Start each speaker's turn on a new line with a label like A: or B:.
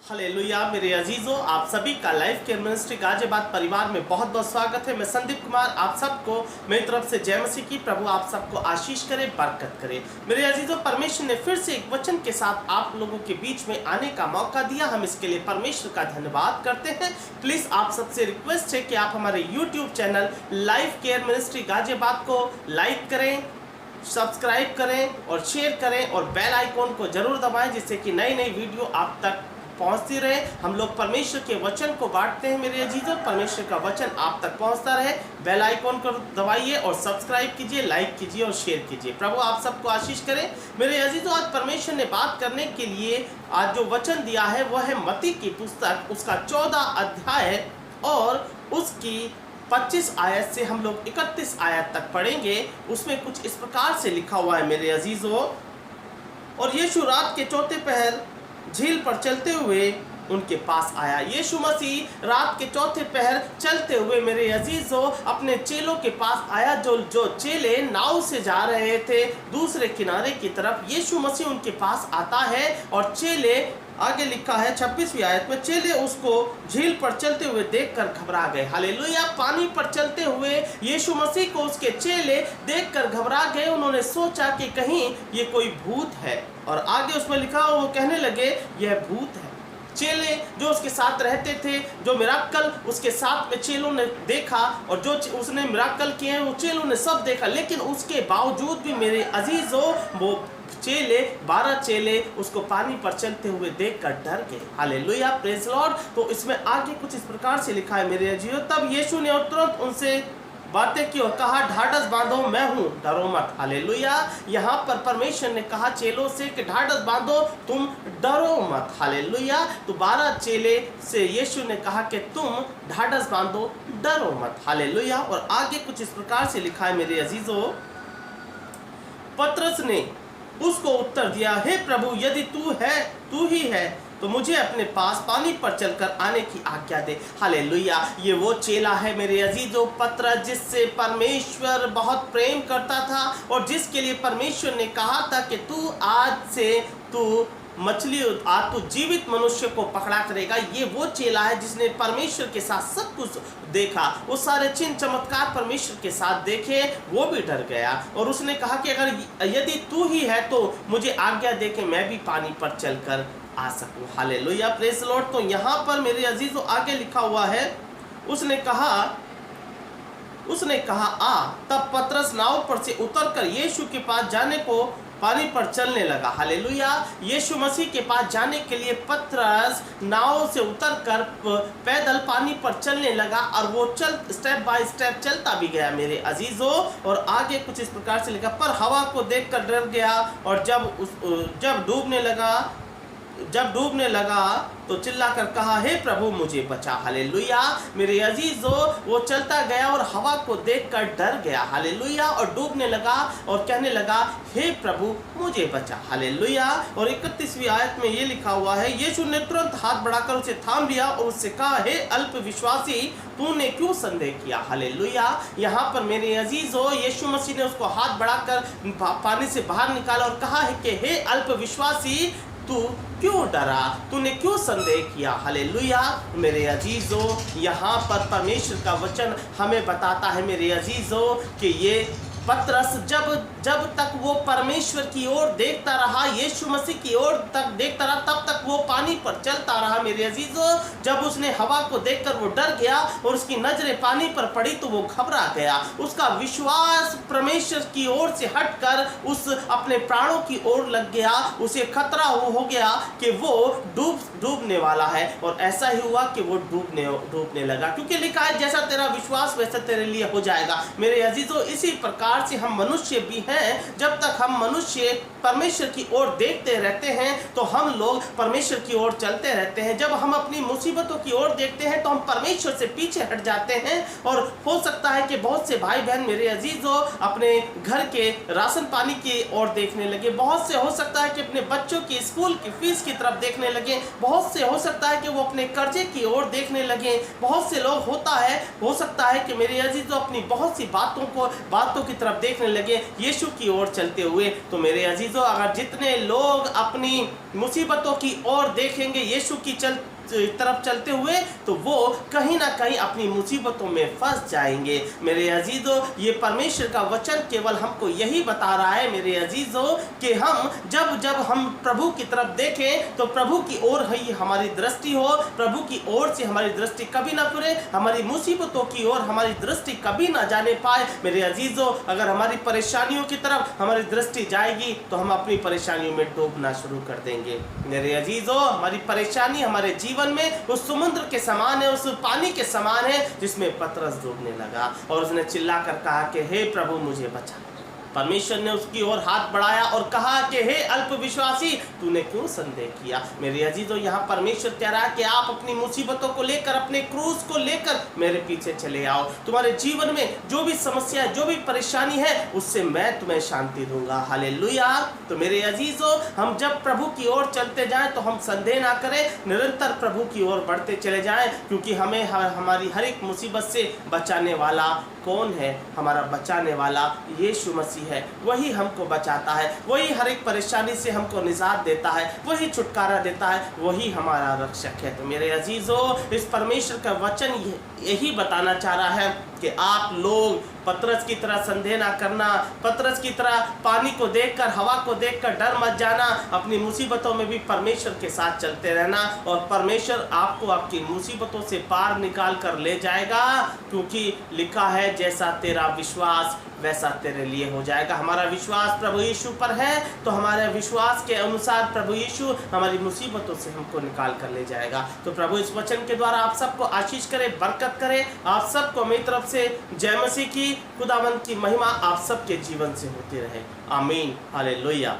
A: Hallelujah मेरे अजीजों, आप सभी का लाइफ केयर मिनिस्ट्री गाजियाबाद परिवार में बहुत बहुत स्वागत है। मैं संदीप कुमार, आप सबको मेरी तरफ से जय मसीह की। प्रभु आप सबको आशीष करे, बरकत करे। मेरे अजीजों, परमेश्वर ने फिर से एक वचन के साथ आप लोगों के बीच में आने का मौका दिया। हम इसके लिए परमेश्वर का धन्यवाद करते हैं। प्लीज़ आप सबसे रिक्वेस्ट है कि आप हमारे YouTube channel life care ministry Ghaziabad को लाइक करें, सब्सक्राइब करें और शेयर करें और बेल आइकॉन को जरूर दबाएं, जिससे कि नई नई वीडियो आप तक पहुंचती रहे। हम लोग परमेश्वर के वचन को बांटते हैं मेरे अजीजों, परमेश्वर का वचन आप तक पहुंचता रहे। बेल आइकॉन को दबाइए और सब्सक्राइब कीजिए, लाइक कीजिए और शेयर कीजिए। प्रभु आप सबको आशीष करें। मेरे अजीजों, आज परमेश्वर ने बात करने के लिए आज जो वचन दिया है वह है मत्ती की पुस्तक, उसका 14 अध्याय और उसकी 25 आयत से हम लोग 31 आयत तक पढ़ेंगे। उसमें कुछ इस प्रकार से लिखा हुआ है मेरे अजीजों। और यीशु रात के चौथे पहर झील पर चलते हुए उनके पास आया। यीशु मसीह रात के चौथे पहर चलते हुए मेरे अजीजों अपने चेलों के पास आया। जो चेले नाव से जा रहे थे दूसरे किनारे की तरफ, यीशु मसीह उनके पास आता है और चेले, आगे लिखा है 26वीं आयत में, चेले उसको झील पर चलते हुए देखकर घबरा गए। हालेलुया। पानी पर चलते हुए यीशु मसीह को उसके चेले देखकर घबरा गए। उन्होंने सोचा कि कहीं ये कोई भूत है, और आगे उसमें लिखा वो कहने लगे यह भूत है। चेले जो उसके साथ रहते थे, जो मिराकल उसके साथ में चेलों ने देखा और जो उसने मिराकल किए हैं वो चेलों ने सब देखा, लेकिन उसके बावजूद भी मेरे अजीजों वो चेले 12 चेले उसको पानी पर चलते हुए देखकर डर गए। Hallelujah, praise Lord. तो इसमें आगे कुछ इस प्रकार से लिखा है मेरे अजीजों, तब यीशु ने तुरंत उनसे बातें की और कहा, ढाढ़स बांधो, मैं हूँ, डरो मत। हालेलुया। यहाँ पर परमेश्वर ने कहा चेलों से कि ढाढ़स बांधो, तुम डरो मत। हालेलुया। तो 12 चेले से यीशु ने कहा कि तुम ढाढ़स बांधो, डरो मत। हालेलुया। और आगे कुछ इस प्रकार से लिखा है मेरे अजीजों, पतरस ने उसको उत्तर दिया, हे प्रभु, यदि तू ही है तो मुझे अपने पास पानी पर चलकर आने की आज्ञा दे। हालेलुया। ये वो चेला है मेरे अजीजों, पतरस, जिससे परमेश्वर बहुत प्रेम करता था और जिसके लिए परमेश्वर ने कहा था कि तू आज से तू तू जीवित मनुष्य को पकड़ा करेगा। ये वो चेला है जिसने परमेश्वर के साथ सब कुछ देखा, वो सारे चिन्ह चमत्कार परमेश्वर के साथ देखे। वो भी डर गया और उसने कहा कि अगर यदि तू ही है तो मुझे आज्ञा दे कि मैं भी पानी पर चलकर आ सकूं। Hallelujah, praise Lord. तो यहाँ पर मेरे अजीजों आगे लिखा हुआ है, उसने कहा आ। तब पतरस नाव पर से उतरकर यीशु के पास जाने को पानी पर चलने लगा। हालेलुया। यीशु मसीह के पास जाने के लिए पतरस नाव से उतरकर पैदल पानी पर चलने लगा और वो स्टेप बाय स्टेप चलता भी गया मेरे अजीजों। और आगे कुछ इस प्रकार से लिखा, पर हवा को देखकर डर गया और जब डूबने लगा तो चिल्लाकर कहा, हे प्रभु मुझे बचा। हालेलुया। मेरे अजीजों, वो चलता गया और हवा को देखकर डर गया। हालेलुया। और डूबने लगा और कहने लगा, हे प्रभु मुझे बचा। हालेलुया। और 31वीं आयत में ये लिखा हुआ है, यीशु ने तुरंत हाथ बढ़ाकर उसे थाम लिया और उससे कहा, हे अल्प विश्वासी, तूने क्यों संदेह किया। हालेलुया। यहाँ पर मेरे अजीजों यीशु मसीह ने उसको हाथ बढ़ाकर पानी से बाहर निकाला और कहा है कि हे अल्प विश्वासी, तू क्यों डरा, तूने क्यों संदेह किया। हालेलुया। मेरे अजीजों, यहाँ पर परमेश्वर का वचन हमें बताता है मेरे अजीजों कि ये पतरस जब तक वो परमेश्वर की ओर देखता रहा, यीशु मसीह की ओर तक देखता रहा, तब तक वो पानी पर चलता रहा मेरे अजीजों। जब उसने हवा को देखकर वो डर गया और उसकी नजरें पानी पर पड़ी तो वो घबरा गया। उसका विश्वास परमेश्वर की ओर से हटकर उस अपने प्राणों की ओर लग गया। उसे खतरा हो गया कि वो डूबने वाला है। और ऐसा ही हुआ कि वो डूबने लगा, क्योंकि लिखा है जैसा तेरा विश्वास वैसा तेरे लिए हो जाएगा। मेरे अजीजों, इसी प्रकार से हम मनुष्य भी हैं। जब तक हम मनुष्य परमेश्वर की ओर देखते रहते हैं तो हम लोग परमेश्वर की ओर चलते रहते हैं। जब हम अपनी मुसीबतों की ओर देखते हैं तो हम परमेश्वर से पीछे हट जाते हैं। और हो सकता है कि बहुत से भाई बहन मेरे अजीजों अपने घर के राशन पानी की ओर देखने लगे, बहुत से हो सकता है कि अपने बच्चों की स्कूल की फीस की तरफ देखने लगे, बहुत से हो सकता है कि वो अपने कर्जे की ओर देखने लगे, बहुत से लोग हो सकता है कि मेरे अजीजों अपनी बहुत सी बातों की तरफ देखने लगे, यीशु की ओर चलते हुए। तो मेरे अजीजों, अगर जितने लोग अपनी मुसीबतों की ओर देखेंगे यीशु की तरफ चलते हुए, तो वो कहीं ना कहीं अपनी मुसीबतों में फंस जाएंगे। मेरे अजीजों, ये परमेश्वर का वचन केवल हमको यही बता रहा है मेरे अजीजों, कि हम जब हम प्रभु की तरफ देखें तो प्रभु की ओर ही हमारी दृष्टि हो, प्रभु की ओर से हमारी दृष्टि कभी ना फिरे, हमारी मुसीबतों की ओर हमारी दृष्टि कभी ना जाने पाए। मेरे अजीजों, अगर हमारी परेशानियों की तरफ हमारी दृष्टि जाएगी तो हम अपनी परेशानियों में डूबना शुरू कर देंगे। मेरे अजीजों, हमारी परेशानी हमारे जीवन में उस समुद्र के समान है, उस पानी के समान है जिसमें पतरस डूबने लगा और उसने चिल्लाकर कहा कि हे प्रभु मुझे बचा। परमेश्वर ने उसकी ओर हाथ बढ़ाया और कहा कि हे अल्पविश्वासी, तूने क्यों संदेह किया। मेरे अजीजों, यहाँ परमेश्वर कह रहा है कि आप अपनी मुसीबतों को लेकर, अपने क्रूस को लेकर मेरे पीछे चले आओ। तुम्हारे जीवन में जो भी समस्या, जो भी परेशानी है, उससे मैं तुम्हें शांति दूंगा। हालेलुया। तो मेरे अजीजों, हम जब प्रभु की ओर चलते जाएं तो हम संदेह ना करें, निरंतर प्रभु की ओर बढ़ते चले जाएं, क्योंकि हमें हमारी हर एक मुसीबत से बचाने वाला कौन है? हमारा बचाने वाला यीशु मसीह है। वही हमको बचाता है, वही हर एक परेशानी से हमको निजात देता है, वही छुटकारा देता है, वही हमारा रक्षक है। तो मेरे अजीजों, इस परमेश्वर का वचन यही बताना चाह रहा है कि आप लोग पतरस की तरह संदेह ना करना, पतरस की तरह पानी को देखकर, हवा को देखकर डर मत जाना। अपनी मुसीबतों में भी परमेश्वर के साथ चलते रहना और परमेश्वर आपको आपकी मुसीबतों से पार निकाल कर ले जाएगा, क्योंकि लिखा है जैसा तेरा विश्वास वैसा तेरे लिए हो जाएगा। हमारा विश्वास प्रभु यीशु पर है, तो हमारे विश्वास के अनुसार प्रभु यीशु हमारी मुसीबतों से हमको निकाल कर ले जाएगा। तो प्रभु इस वचन के द्वारा आप सबको आशीष करे, बरकत करे। आप सबको मेरी तरफ से जय मसीह की, खुदावंत की महिमा आप सबके जीवन से होती रहे। आमीन। हालेलुया।